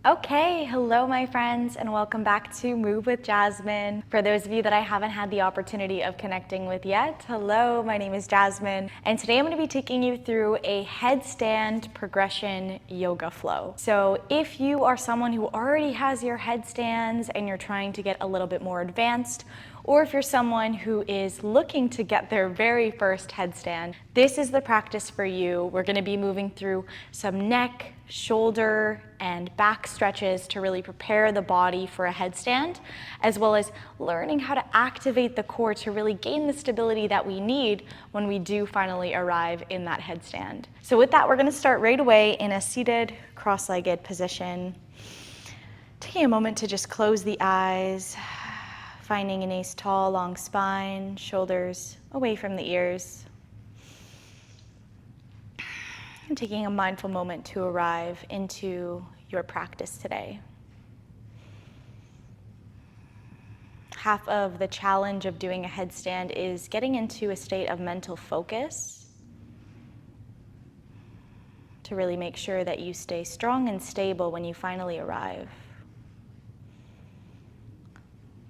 Okay, hello my friends, and welcome back to Move with Jasmine. For those of you that I haven't had the opportunity of connecting with yet, hello, my name is Jasmine, and today I'm going to be taking you through a headstand progression yoga flow. So if you are someone who already has your headstands and you're trying to get a little bit more advanced, or if you're someone who is looking to get their very first headstand, this is the practice for you. We're going to be moving through some neck, shoulder, and back stretches to really prepare the body for a headstand, as well as learning how to activate the core to really gain the stability that we need when we do finally arrive in that headstand. So with that, we're going to start right away in a seated cross-legged position. Taking a moment to just close the eyes, finding a nice tall, long spine, shoulders away from the ears. And taking a mindful moment to arrive into your practice today. Half of the challenge of doing a headstand is getting into a state of mental focus to really make sure that you stay strong and stable when you finally arrive.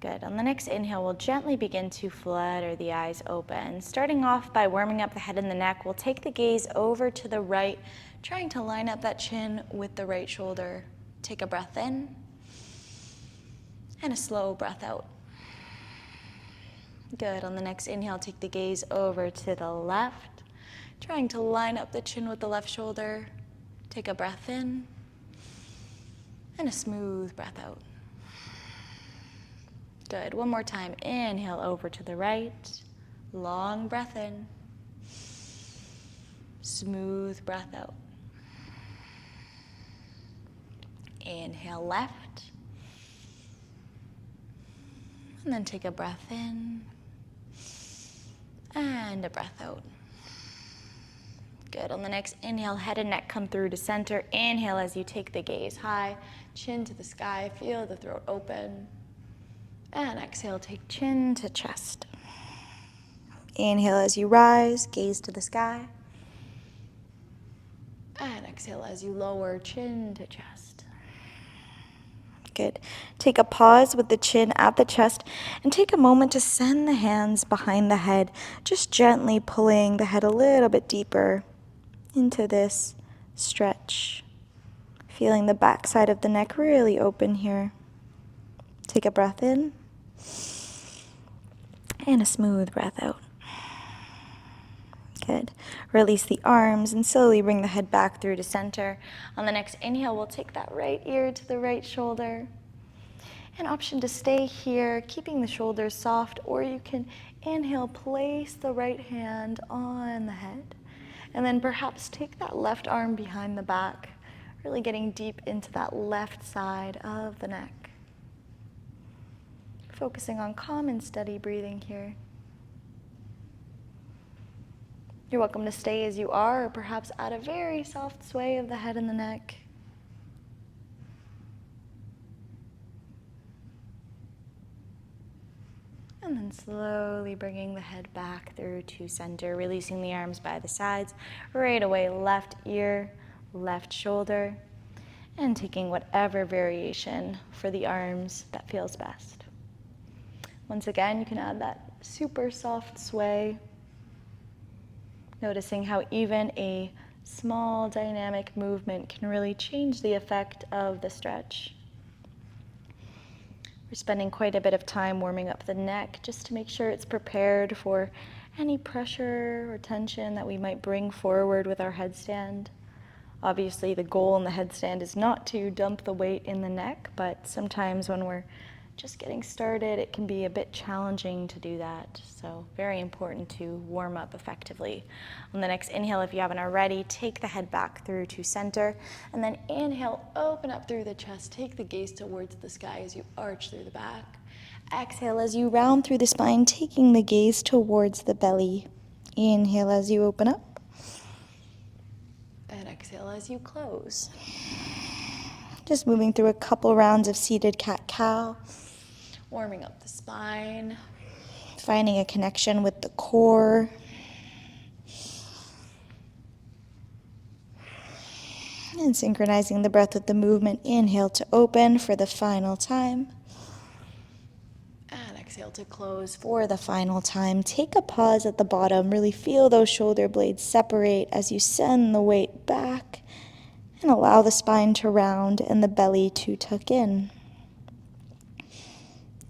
Good. On the next inhale, we'll gently begin to flutter the eyes open. Starting off by warming up the head and the neck, we'll take the gaze over to the right, trying to line up that chin with the right shoulder. Take a breath in and a slow breath out. Good. On the next inhale, take the gaze over to the left, trying to line up the chin with the left shoulder. Take a breath in and a smooth breath out. Good. One more time. Inhale over to the right. Long breath in. Smooth breath out. Inhale left. And then take a breath in. And a breath out. Good. On the next inhale, head and neck come through to center. Inhale as you take the gaze high. Chin to the sky. Feel the throat open. And exhale, take chin to chest. Inhale as you rise, gaze to the sky. And exhale as you lower, chin to chest. Good. Take a pause with the chin at the chest and take a moment to send the hands behind the head, just gently pulling the head a little bit deeper into this stretch. Feeling the back side of the neck really open here. Take a breath in. And a smooth breath out. Good. Release the arms and slowly bring the head back through to center. On the next inhale, we'll take that right ear to the right shoulder. An option to stay here, keeping the shoulders soft, or you can inhale, place the right hand on the head, and then perhaps take that left arm behind the back, really getting deep into that left side of the neck. Focusing on calm and steady breathing here. You're welcome to stay as you are, or perhaps add a very soft sway of the head and the neck. And then slowly bringing the head back through to center, releasing the arms by the sides. Right away, left ear, left shoulder, and taking whatever variation for the arms that feels best. Once again, you can add that super soft sway, noticing how even a small dynamic movement can really change the effect of the stretch. We're spending quite a bit of time warming up the neck just to make sure it's prepared for any pressure or tension that we might bring forward with our headstand. Obviously, the goal in the headstand is not to dump the weight in the neck, but sometimes when we're just getting started, it can be a bit challenging to do that. So very important to warm up effectively. On the next inhale, if you haven't already, take the head back through to center, and then inhale, open up through the chest, take the gaze towards the sky as you arch through the back. Exhale as you round through the spine, taking the gaze towards the belly. Inhale as you open up, and exhale as you close. Just moving through a couple rounds of seated cat-cow. Warming up the spine, finding a connection with the core. And synchronizing the breath with the movement. Inhale to open for the final time. And exhale to close for the final time. Take a pause at the bottom. Really feel those shoulder blades separate as you send the weight back. And allow the spine to round and the belly to tuck in.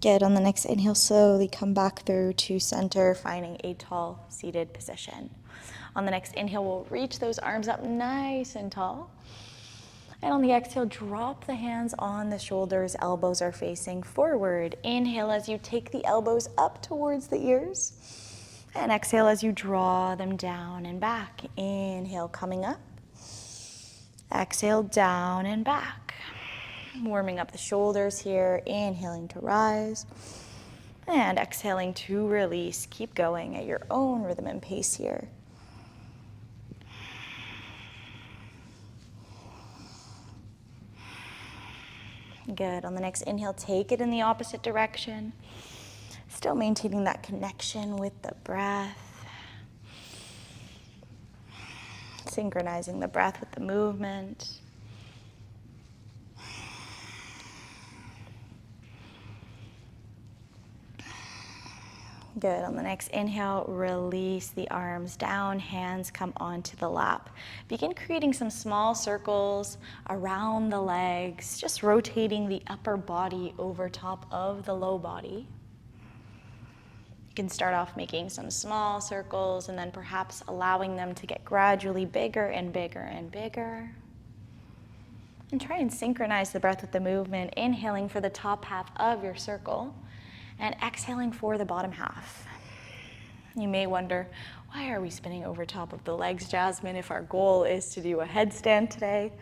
Good. On the next inhale, slowly come back through to center, finding a tall seated position. On the next inhale, we'll reach those arms up nice and tall. And on the exhale, drop the hands on the shoulders, elbows are facing forward. Inhale as you take the elbows up towards the ears. And exhale as you draw them down and back. Inhale, coming up. Exhale, down and back. Warming up the shoulders here, inhaling to rise. And exhaling to release. Keep going at your own rhythm and pace here. Good. On the next inhale, take it in the opposite direction. Still maintaining that connection with the breath. Synchronizing the breath with the movement. Good. On the next inhale, release the arms down, hands come onto the lap. Begin creating some small circles around the legs, just rotating the upper body over top of the low body. You can start off making some small circles and then perhaps allowing them to get gradually bigger and bigger and bigger. And try and synchronize the breath with the movement, inhaling for the top half of your circle. And exhaling for the bottom half. You may wonder, why are we spinning over top of the legs, Jasmine, if our goal is to do a headstand today?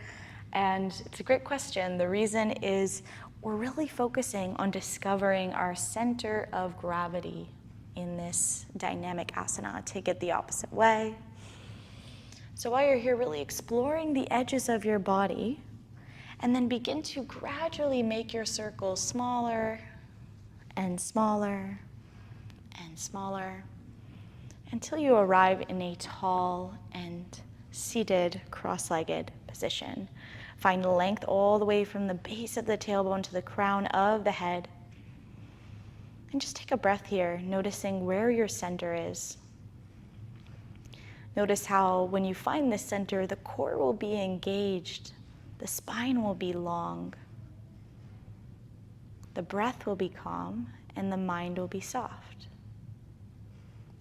And it's a great question. The reason is we're really focusing on discovering our center of gravity in this dynamic asana. Take it the opposite way. So while you're here, really exploring the edges of your body, and then begin to gradually make your circle smaller, and smaller, and smaller, until you arrive in a tall and seated cross-legged position. Find length all the way from the base of the tailbone to the crown of the head. And just take a breath here, noticing where your center is. Notice how when you find this center, the core will be engaged, the spine will be long, the breath will be calm, and the mind will be soft.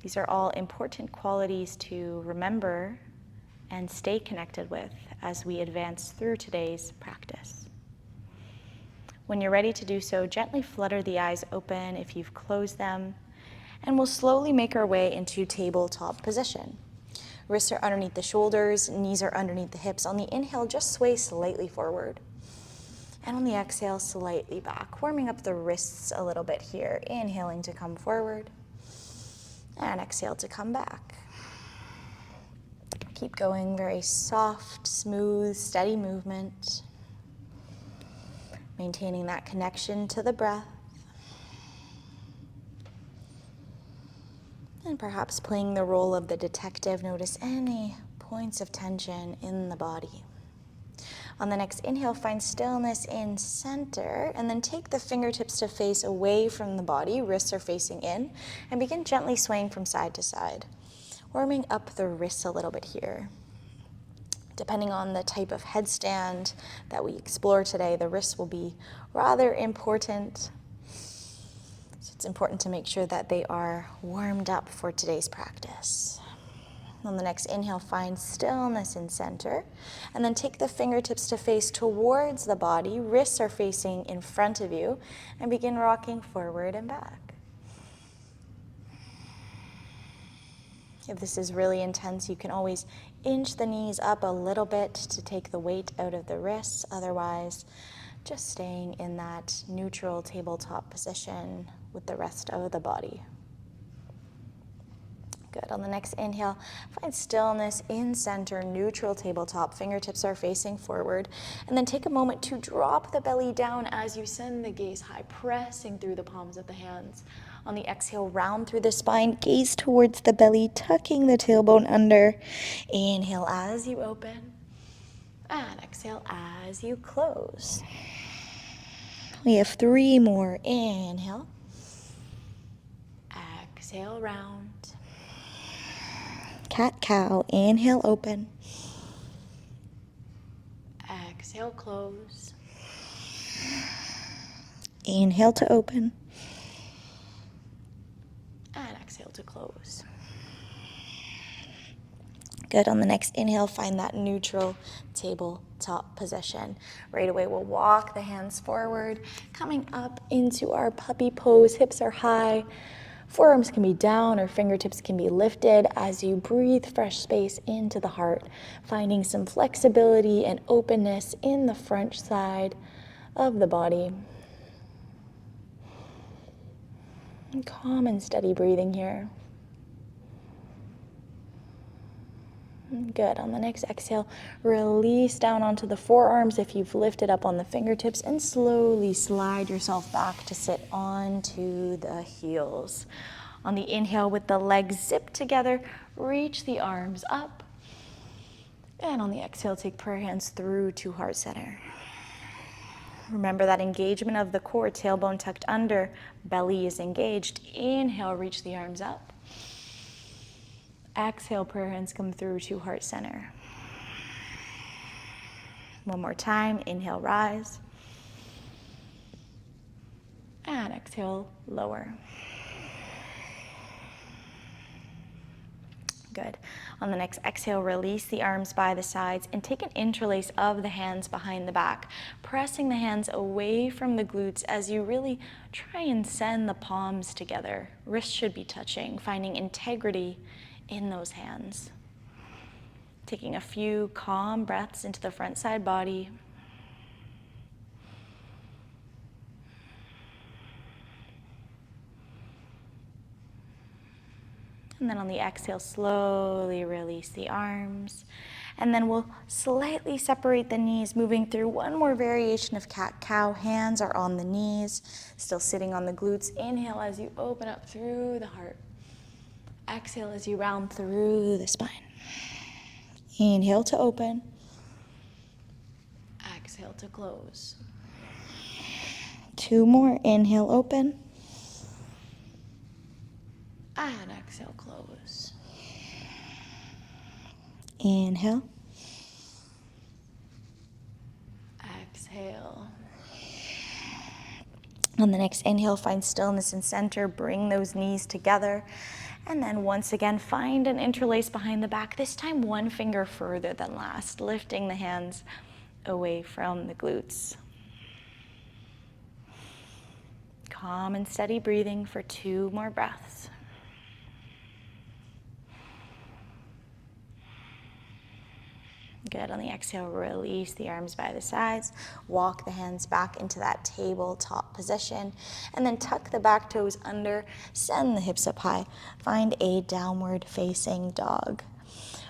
These are all important qualities to remember and stay connected with as we advance through today's practice. When you're ready to do so, gently flutter the eyes open if you've closed them, and we'll slowly make our way into tabletop position. Wrists are underneath the shoulders, knees are underneath the hips. On the inhale, just sway slightly forward. And on the exhale, slightly back, warming up the wrists a little bit here. Inhaling to come forward, and exhale to come back. Keep going, very soft, smooth, steady movement. Maintaining that connection to the breath. And perhaps playing the role of the detective, notice any points of tension in the body. On the next inhale, find stillness in center, and then take the fingertips to face away from the body, wrists are facing in, and begin gently swaying from side to side, warming up the wrists a little bit here. Depending on the type of headstand that we explore today, the wrists will be rather important. So it's important to make sure that they are warmed up for today's practice. On the next inhale, find stillness in center, and then take the fingertips to face towards the body, wrists are facing in front of you, and begin rocking forward and back. If this is really intense, you can always inch the knees up a little bit to take the weight out of the wrists. Otherwise, just staying in that neutral tabletop position with the rest of the body. Good. On the next inhale, find stillness in center, neutral tabletop. Fingertips are facing forward. And then take a moment to drop the belly down as you send the gaze high, pressing through the palms of the hands. On the exhale, round through the spine, gaze towards the belly, tucking the tailbone under. Inhale as you open. And exhale as you close. We have 3 more. Inhale. Exhale, round. Cat-cow. Inhale, open. Exhale, close. Inhale to open. And exhale to close. Good. On the next inhale, find that neutral tabletop position. Right away, we'll walk the hands forward, coming up into our puppy pose. Hips are high. Forearms can be down or fingertips can be lifted as you breathe fresh space into the heart, finding some flexibility and openness in the front side of the body. And calm and steady breathing here. Good. On the next exhale, release down onto the forearms if you've lifted up on the fingertips, and slowly slide yourself back to sit onto the heels. On the inhale, with the legs zipped together, reach the arms up. And on the exhale, take prayer hands through to heart center. Remember that engagement of the core, tailbone tucked under, belly is engaged. Inhale, reach the arms up. Exhale, prayer hands come through to heart center. One more time. Inhale, rise. And exhale, lower. Good. On the next exhale, release the arms by the sides and take an interlace of the hands behind the back, pressing the hands away from the glutes as you really try and send the palms together. Wrists should be touching, finding integrity in those hands. Taking a few calm breaths into the front side body. And then on the exhale, slowly release the arms. And then we'll slightly separate the knees, moving through one more variation of cat-cow. Hands are on the knees, still sitting on the glutes. Inhale as you open up through the heart. Exhale as you round through the spine. Inhale to open. Exhale to close. 2 more. Inhale, open. And exhale, close. Inhale. Exhale. On the next inhale, find stillness and center. Bring those knees together. And then once again, find an interlace behind the back. This time, one finger further than last, lifting the hands away from the glutes. Calm and steady breathing for 2 more breaths. Good. On the exhale, release the arms by the sides. Walk the hands back into that tabletop position. And then tuck the back toes under. Send the hips up high. Find a downward facing dog.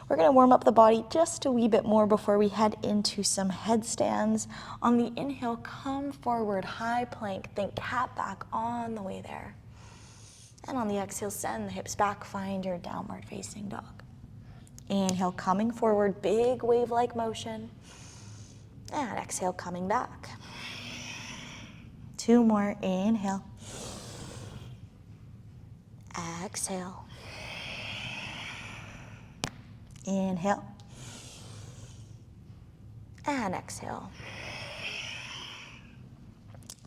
We're going to warm up the body just a wee bit more before we head into some headstands. On the inhale, come forward, high plank. Think cat back on the way there. And on the exhale, send the hips back. Find your downward facing dog. Inhale, coming forward, big wave-like motion. And exhale, coming back. 2 more. Inhale. Exhale. Inhale. And exhale.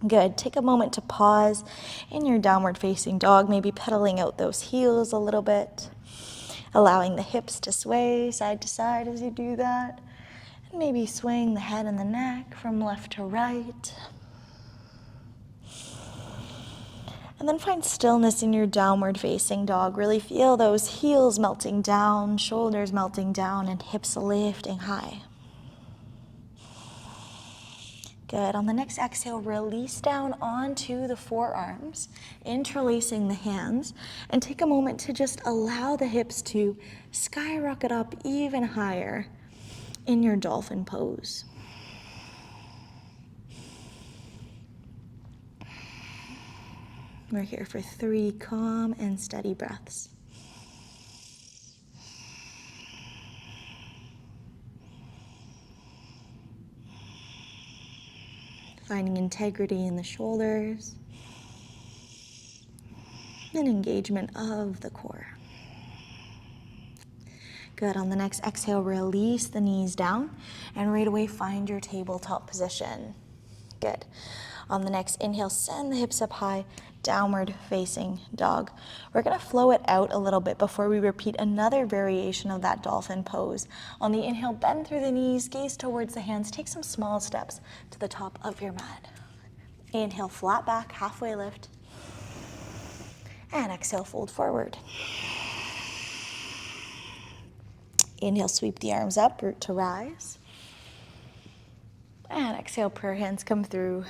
Good. Take a moment to pause in your downward facing dog, maybe pedaling out those heels a little bit. Allowing the hips to sway side to side as you do that. And maybe swaying the head and the neck from left to right. And then find stillness in your downward facing dog. Really feel those heels melting down, shoulders melting down, and hips lifting high. Good. On the next exhale, release down onto the forearms, interlacing the hands, and take a moment to just allow the hips to skyrocket up even higher in your dolphin pose. We're here for 3 calm and steady breaths. finding integrity in the shoulders and engagement of the core. Good. On the next exhale, release the knees down and right away find your tabletop position. Good. On the next inhale, send the hips up high, downward facing dog. We're going to flow it out a little bit before we repeat another variation of that dolphin pose. On the inhale, bend through the knees, gaze towards the hands, take some small steps to the top of your mat. Inhale, flat back, halfway lift. And exhale, fold forward. Inhale, sweep the arms up, root to rise. And exhale, prayer hands come through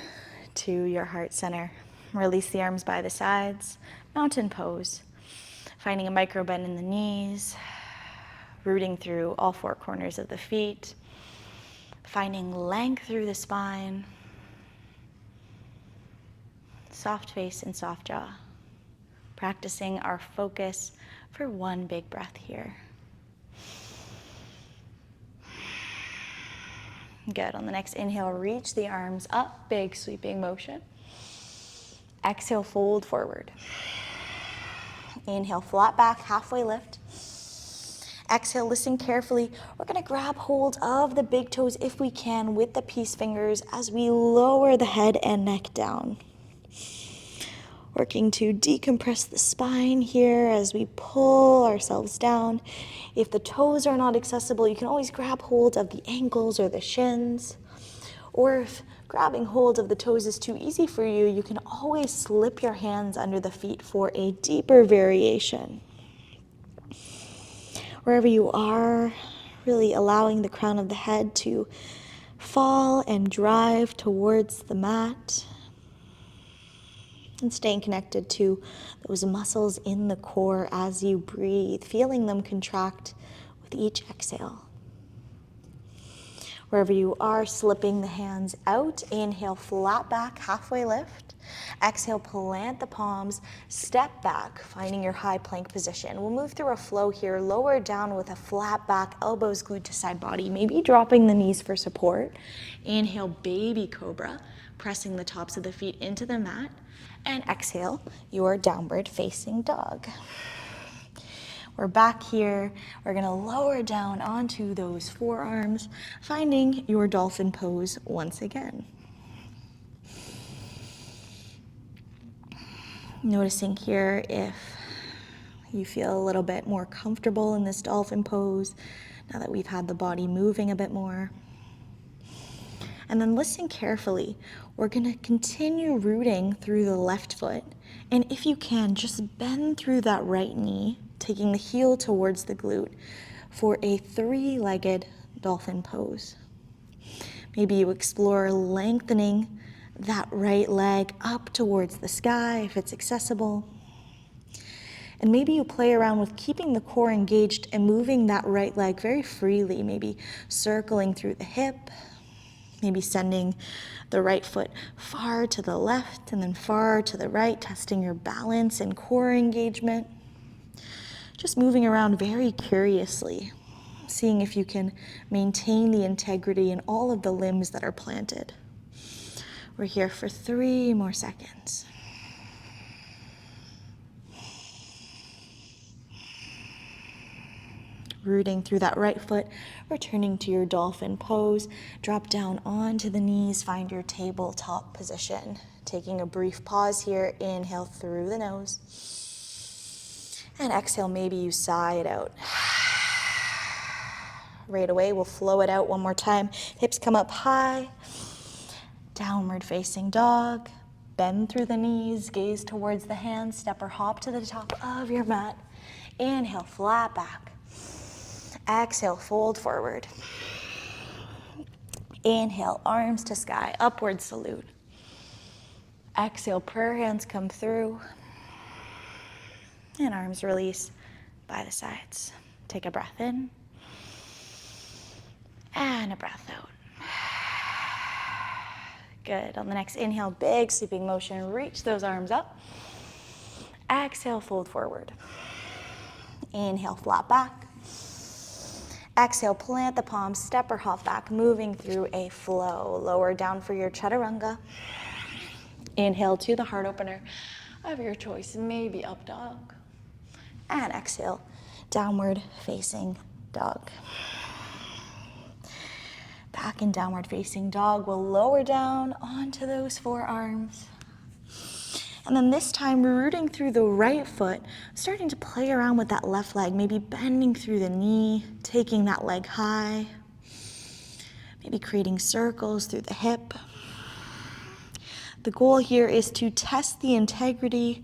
to your heart center. Release the arms by the sides, mountain pose. Finding a micro bend in the knees, rooting through all four corners of the feet. Finding length through the spine. Soft face and soft jaw. Practicing our focus for one big breath here. Good. On the next inhale, reach the arms up, big sweeping motion. Exhale, fold forward. Inhale, flat back, halfway lift. Exhale, listen carefully. We're going to grab hold of the big toes if we can with the peace fingers as we lower the head and neck down. Working to decompress the spine here as we pull ourselves down. If the toes are not accessible, you can always grab hold of the ankles or the shins. Or if grabbing hold of the toes is too easy for you, you can always slip your hands under the feet for a deeper variation. Wherever you are, really allowing the crown of the head to fall and drive towards the mat. And staying connected to those muscles in the core as you breathe, feeling them contract with each exhale. Wherever you are, slipping the hands out. Inhale, flat back, halfway lift. Exhale, plant the palms, step back, finding your high plank position. We'll move through a flow here, lower down with a flat back, elbows glued to side body, maybe dropping the knees for support. Inhale, baby cobra, pressing the tops of the feet into the mat. And exhale, your downward facing dog. We're back here. We're going to lower down onto those forearms, finding your dolphin pose once again. Noticing here if you feel a little bit more comfortable in this dolphin pose now that we've had the body moving a bit more. And then listen carefully. We're going to continue rooting through the left foot. And if you can, just bend through that right knee, taking the heel towards the glute for a three-legged dolphin pose. Maybe you explore lengthening that right leg up towards the sky if it's accessible. And maybe you play around with keeping the core engaged and moving that right leg very freely, maybe circling through the hip, maybe sending the right foot far to the left and then far to the right, testing your balance and core engagement. Just moving around very curiously, seeing if you can maintain the integrity in all of the limbs that are planted. We're here for 3 more seconds. Rooting through that right foot, returning to your dolphin pose. Drop down onto the knees, find your tabletop position. Taking a brief pause here, inhale through the nose. And exhale, maybe you sigh it out. Right away, we'll flow it out one more time. Hips come up high. Downward facing dog. Bend through the knees, gaze towards the hands, step or hop to the top of your mat. Inhale, flat back. Exhale, fold forward. Inhale, arms to sky, upward salute. Exhale, prayer hands come through. And arms release by the sides. Take a breath in. And a breath out. Good. On the next inhale, big sweeping motion. Reach those arms up. Exhale, fold forward. Inhale, flat back. Exhale, plant the palms, step or hop back, moving through a flow. Lower down for your chaturanga. Inhale to the heart opener of your choice, maybe up dog. And exhale, downward facing dog. Back in downward facing dog, we'll lower down onto those forearms. And then this time, rooting through the right foot, starting to play around with that left leg, maybe bending through the knee, taking that leg high, maybe creating circles through the hip. The goal here is to test the integrity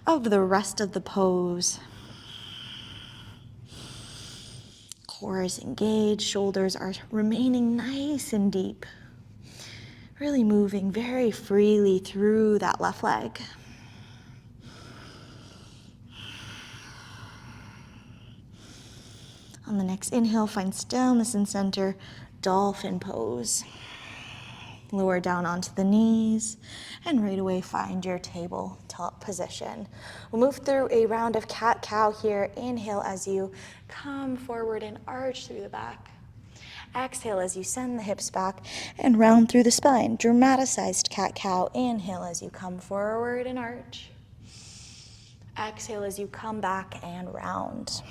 of the rest of the pose. Core is engaged, shoulders are remaining nice and deep. Really moving very freely through that left leg. On the next inhale, find stillness and center, dolphin pose. Lower down onto the knees, and right away find your tabletop position. We'll move through a round of cat-cow here. Inhale as you come forward and arch through the back. Exhale as you send the hips back and round through the spine. Dramaticized cat-cow. Inhale as you come forward and arch. Exhale as you come back and round.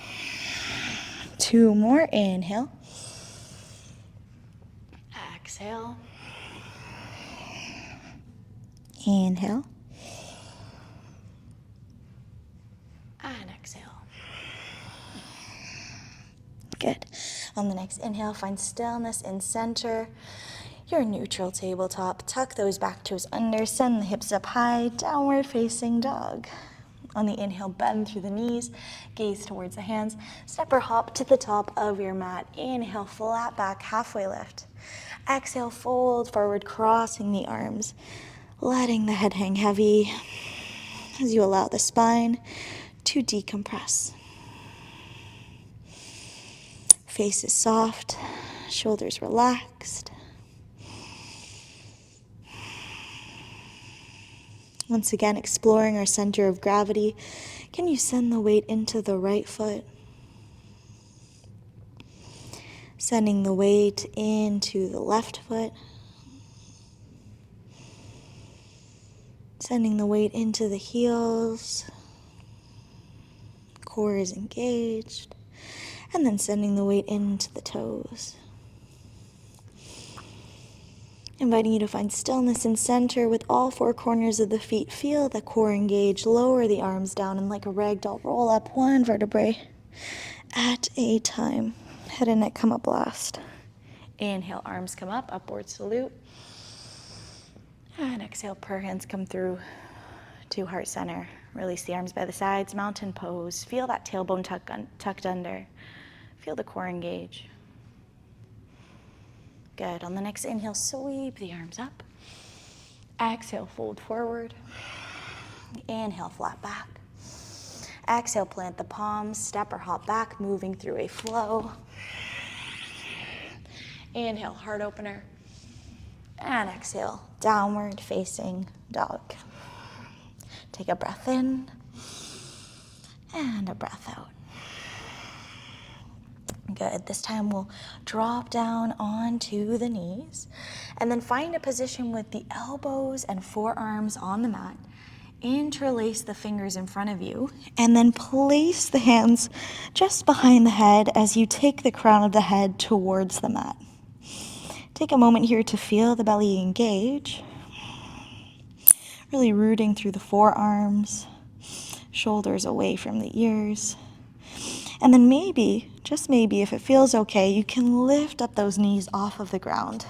2 more. Inhale. Exhale. Inhale. And exhale. Good. On the next inhale, find stillness in center. Your neutral tabletop. Tuck those back toes under. Send the hips up high. Downward facing dog. On the inhale, bend through the knees. Gaze towards the hands. Step or hop to the top of your mat. Inhale, flat back, halfway lift. Exhale, fold forward, crossing the arms. Letting the head hang heavy as you allow the spine to decompress. Face is soft, shoulders relaxed. Once again, exploring our center of gravity. Can you send the weight into the right foot? Sending the weight into the left foot. Sending the weight into the heels. Core is engaged. And then sending the weight into the toes. Inviting you to find stillness in center with all 4 corners of the feet. Feel the core engage. Lower the arms down and like a ragdoll, roll up 1 vertebrae at a time. Head and neck come up last. Inhale, arms come up, upward salute. And exhale, prayer hands come through to heart center. Release the arms by the sides, mountain pose. Feel that tailbone tucked under. Feel the core engage. Good. On the next inhale, sweep the arms up. Exhale, fold forward. Inhale, flat back. Exhale, plant the palms, step or hop back, moving through a flow. Inhale, heart opener. And exhale, downward facing dog. Take a breath in and a breath out. Good. This time we'll drop down onto the knees and then find a position with the elbows and forearms on the mat. Interlace the fingers in front of you and then place the hands just behind the head as you take the crown of the head towards the mat. Take a moment here to feel the belly engage. Really rooting through the forearms, shoulders away from the ears. And then maybe, just maybe, if it feels okay, you can lift up those knees off of the ground.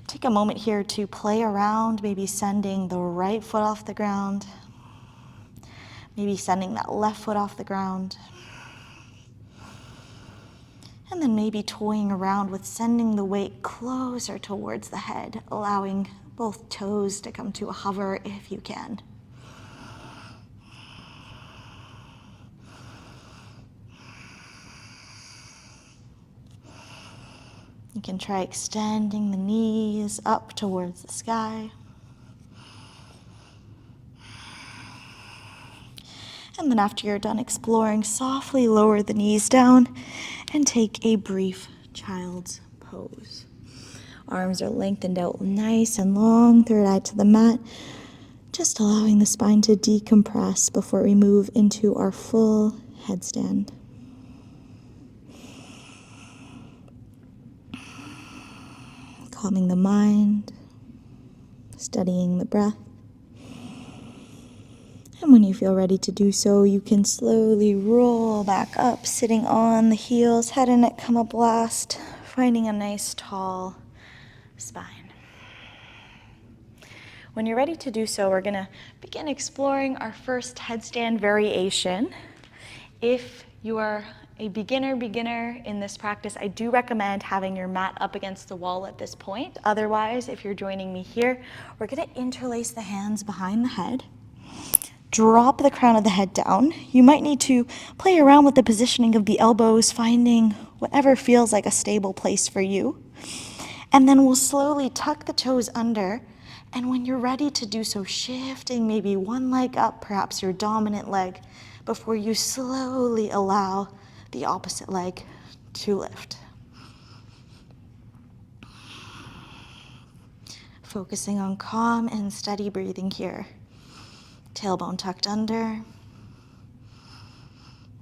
Take a moment here to play around, maybe sending the right foot off the ground. Maybe sending that left foot off the ground. And then maybe toying around with sending the weight closer towards the head, allowing both toes to come to a hover if you can. You can try extending the knees up towards the sky. And then after you're done exploring, softly lower the knees down and take a brief child's pose. Arms are lengthened out nice and long, third eye to the mat, just allowing the spine to decompress before we move into our full headstand. Calming the mind, studying the breath. And when you feel ready to do so, you can slowly roll back up, sitting on the heels, head and neck come up last, finding a nice tall spine. When you're ready to do so, we're gonna begin exploring our first headstand variation. If you are a beginner in this practice, I do recommend having your mat up against the wall at this point. Otherwise, if you're joining me here, we're gonna interlace the hands behind the head. Drop the crown of the head down. You might need to play around with the positioning of the elbows, finding whatever feels like a stable place for you. And then we'll slowly tuck the toes under. And when you're ready to do so, shifting maybe one leg up, perhaps your dominant leg, before you slowly allow the opposite leg to lift. Focusing on calm and steady breathing here. Tailbone tucked under.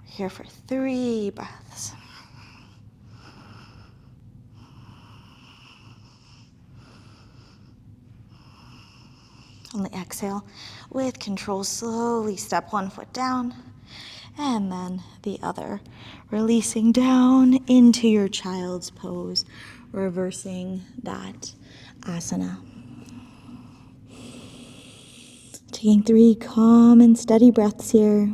Here for 3 breaths. On the exhale, with control, slowly step one foot down and then the other, releasing down into your child's pose, reversing that asana. Taking 3 calm and steady breaths here.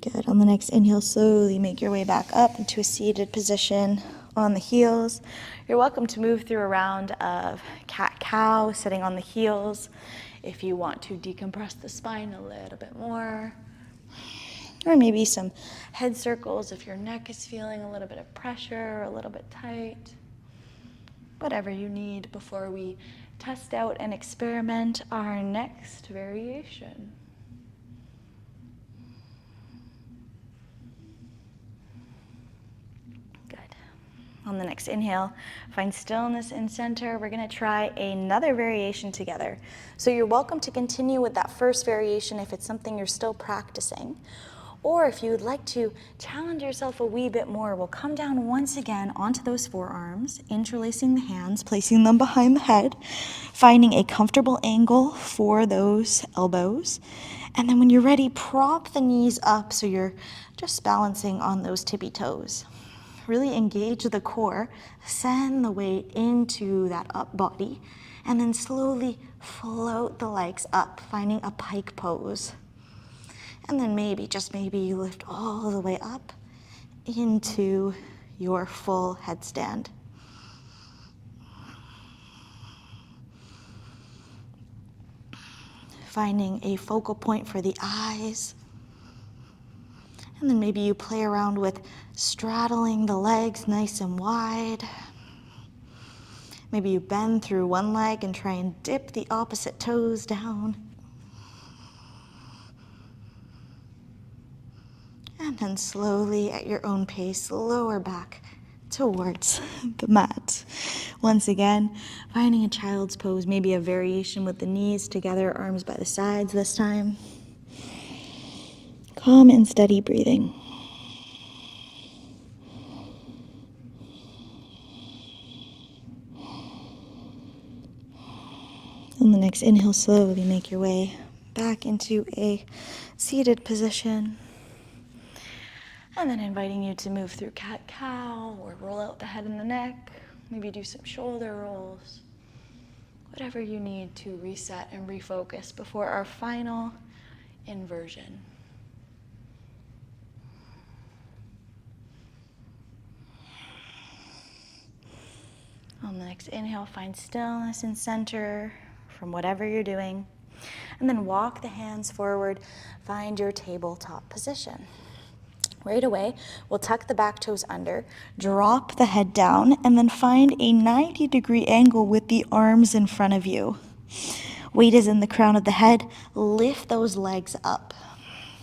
Good. On the next inhale, slowly make your way back up into a seated position on the heels. You're welcome to move through a round of cat-cow, sitting on the heels, if you want to decompress the spine a little bit more. Or maybe some head circles if your neck is feeling a little bit of pressure, a little bit tight. Whatever you need before we test out and experiment our next variation. Good. On the next inhale, find stillness in center. We're going to try another variation together. So you're welcome to continue with that first variation if it's something you're still practicing. Or if you would like to challenge yourself a wee bit more, we'll come down once again onto those forearms, interlacing the hands, placing them behind the head, finding a comfortable angle for those elbows. And then when you're ready, prop the knees up so you're just balancing on those tippy toes. Really engage the core, send the weight into that up body, and then slowly float the legs up, finding a pike pose. And then maybe, just maybe, you lift all the way up into your full headstand. Finding a focal point for the eyes. And then maybe you play around with straddling the legs nice and wide. Maybe you bend through one leg and try and dip the opposite toes down. And then slowly, at your own pace, lower back towards the mat. Once again, finding a child's pose, maybe a variation with the knees together, arms by the sides this time. Calm and steady breathing. On the next inhale, slowly make your way back into a seated position. And then inviting you to move through cat-cow or roll out the head and the neck. Maybe do some shoulder rolls. Whatever you need to reset and refocus before our final inversion. On the next inhale, find stillness in center from whatever you're doing. And then walk the hands forward, find your tabletop position. Right away, we'll tuck the back toes under, drop the head down, and then find a 90-degree angle with the arms in front of you. Weight is in the crown of the head. Lift those legs up.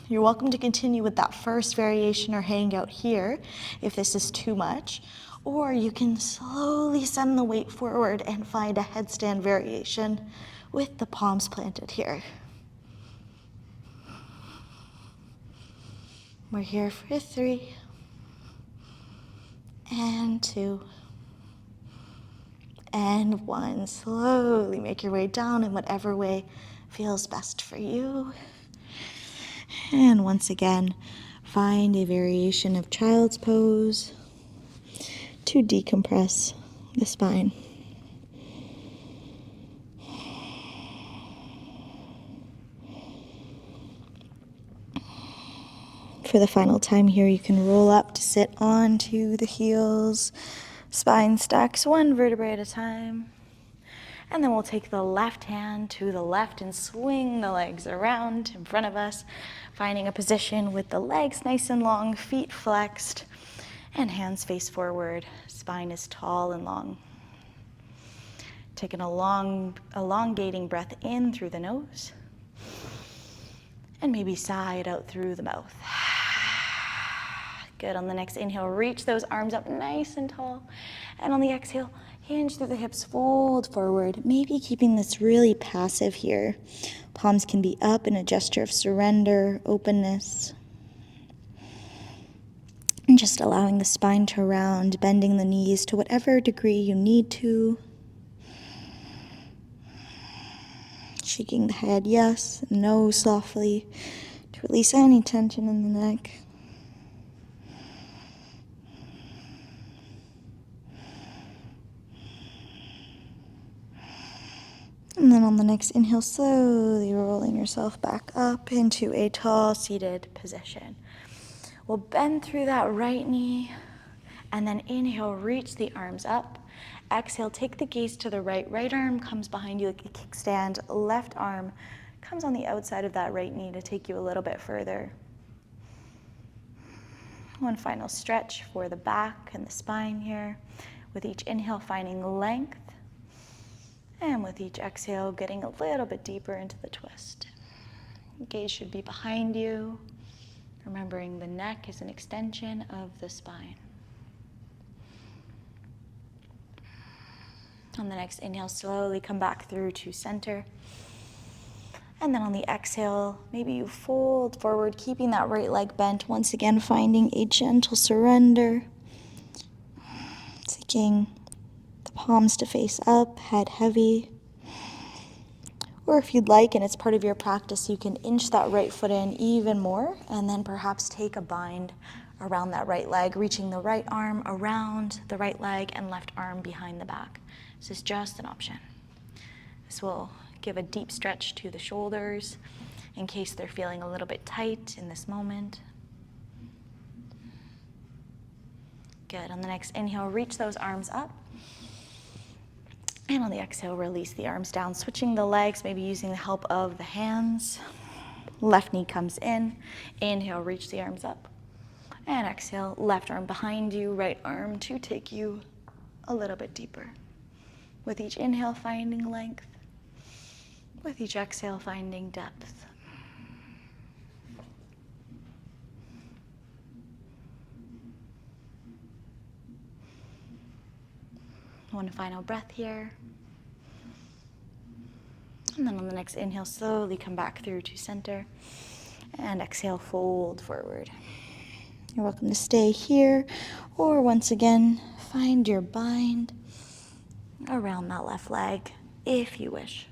You're welcome to continue with that first variation or hang out here if this is too much, or you can slowly send the weight forward and find a headstand variation with the palms planted here. We're here for 3 and 2 and 1. Slowly make your way down in whatever way feels best for you. And once again, find a variation of child's pose to decompress the spine. For the final time here, you can roll up to sit onto the heels. Spine stacks 1 vertebrae at a time. And then we'll take the left hand to the left and swing the legs around in front of us, finding a position with the legs nice and long, feet flexed, and hands face forward. Spine is tall and long. Taking a long, elongating breath in through the nose, and maybe sigh it out through the mouth. Good. On the next inhale, reach those arms up nice and tall. And on the exhale, hinge through the hips, fold forward. Maybe keeping this really passive here. Palms can be up in a gesture of surrender, openness. And just allowing the spine to round, bending the knees to whatever degree you need to. Shaking the head yes, no softly to release any tension in the neck. And then on the next inhale, slowly rolling yourself back up into a tall seated position. We'll bend through that right knee, and then inhale, reach the arms up. Exhale, take the gaze to the right. Right arm comes behind you like a kickstand. Left arm comes on the outside of that right knee to take you a little bit further. One final stretch for the back and the spine here. With each inhale, finding length. And with each exhale, getting a little bit deeper into the twist. Gaze should be behind you, remembering the neck is an extension of the spine. On the next inhale, slowly come back through to center. And then on the exhale, maybe you fold forward, keeping that right leg bent. Once again, finding a gentle surrender. Taking the palms to face up, head heavy. Or if you'd like, and it's part of your practice, you can inch that right foot in even more, and then perhaps take a bind around that right leg, reaching the right arm around the right leg and left arm behind the back. This is just an option. This will give a deep stretch to the shoulders in case they're feeling a little bit tight in this moment. Good. On the next inhale, reach those arms up. And on the exhale, release the arms down, switching the legs, maybe using the help of the hands. Left knee comes in. Inhale, reach the arms up. And exhale, left arm behind you, right arm to take you a little bit deeper. With each inhale, finding length. With each exhale, finding depth. One final breath here. And then on the next inhale, slowly come back through to center. And exhale, fold forward. You're welcome to stay here, or once again, find your bind around that left leg if you wish.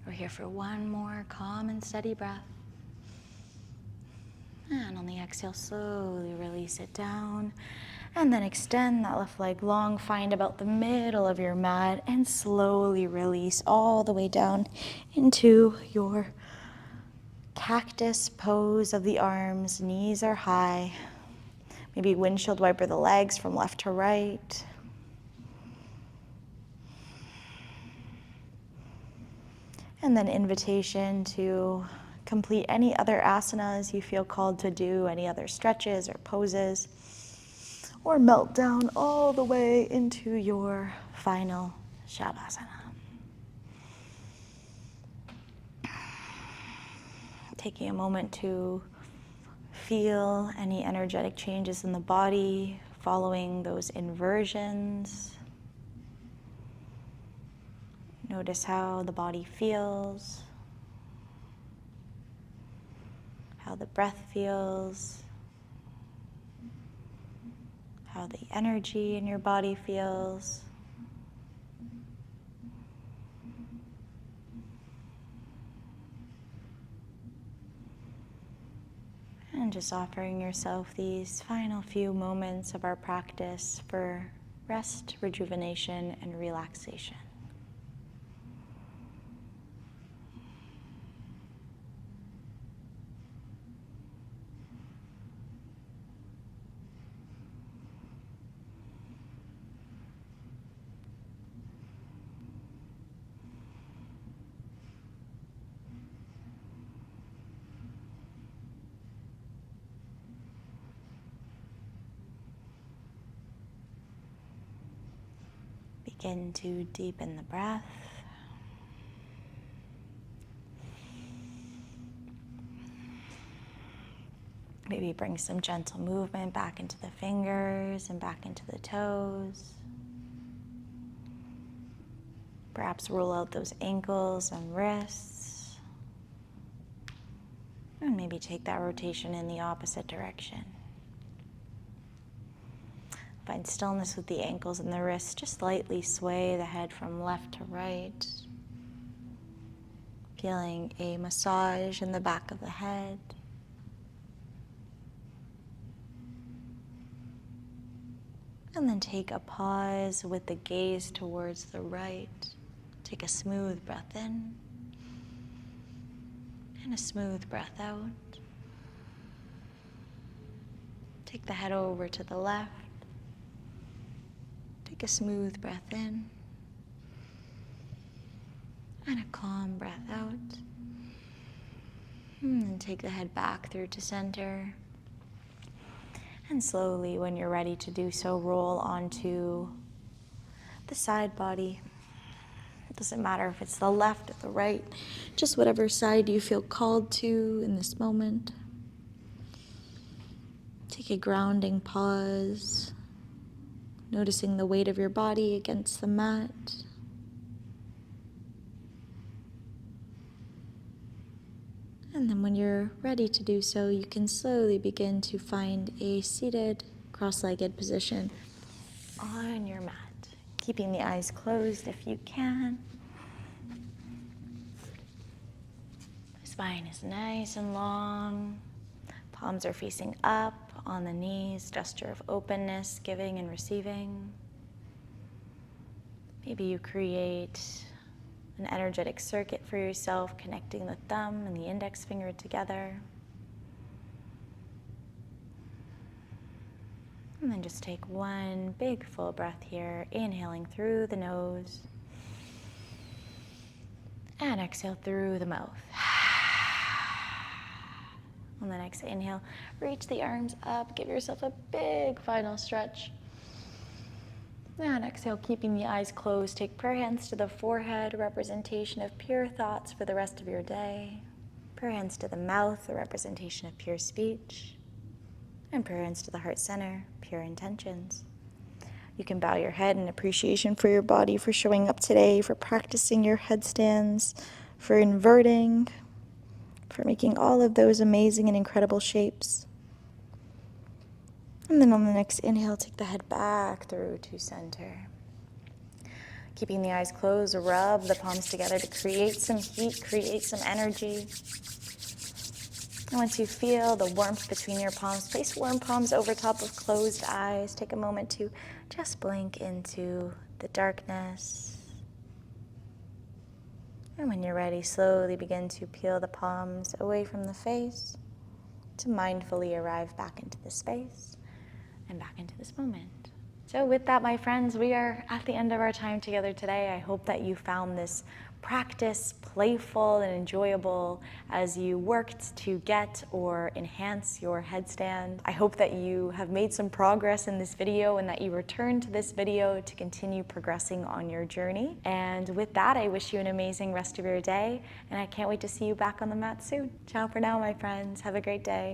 We're here for one more calm and steady breath. And on the exhale, slowly release it down. And then extend that left leg long. Find about the middle of your mat and slowly release all the way down into your cactus pose of the arms. Knees are high. Maybe windshield wiper the legs from left to right. And then invitation to complete any other asanas you feel called to do, any other stretches or poses, or melt down all the way into your final Shavasana. Taking a moment to feel any energetic changes in the body following those inversions. Notice how the body feels, how the breath feels, how the energy in your body feels. And just offering yourself these final few moments of our practice for rest, rejuvenation, and relaxation. Begin to deepen the breath. Maybe bring some gentle movement back into the fingers and back into the toes. Perhaps roll out those ankles and wrists. And maybe take that rotation in the opposite direction. Find stillness with the ankles and the wrists. Just lightly sway the head from left to right. Feeling a massage in the back of the head. And then take a pause with the gaze towards the right. Take a smooth breath in and a smooth breath out. Take the head over to the left. Take a smooth breath in and a calm breath out. And then take the head back through to center. And slowly, when you're ready to do so, roll onto the side body. It doesn't matter if it's the left or the right, just whatever side you feel called to in this moment. Take a grounding pause. Noticing the weight of your body against the mat. And then when you're ready to do so, you can slowly begin to find a seated, cross-legged position on your mat. Keeping the eyes closed if you can. The spine is nice and long. Palms are facing up on the knees, gesture of openness, giving and receiving. Maybe you create an energetic circuit for yourself, connecting the thumb and the index finger together. And then just take one big full breath here, inhaling through the nose and exhale through the mouth. On the next inhale, reach the arms up, give yourself a big final stretch. And exhale, keeping the eyes closed, take prayer hands to the forehead, a representation of pure thoughts for the rest of your day. Prayer hands to the mouth, a representation of pure speech. And prayer hands to the heart center, pure intentions. You can bow your head in appreciation for your body, for showing up today, for practicing your headstands, for inverting, for making all of those amazing and incredible shapes. And then on the next inhale, take the head back through to center. Keeping the eyes closed, rub the palms together to create some heat, create some energy. And once you feel the warmth between your palms, place warm palms over top of closed eyes. Take a moment to just blink into the darkness. And when you're ready, slowly begin to peel the palms away from the face to mindfully arrive back into the space and back into this moment. So with that, my friends, we are at the end of our time together today. I hope that you found this practice playful and enjoyable as you worked to get or enhance your headstand. I hope that you have made some progress in this video and that you return to this video to continue progressing on your journey. And with that, I wish you an amazing rest of your day, and I can't wait to see you back on the mat soon. Ciao for now, my friends. Have a great day.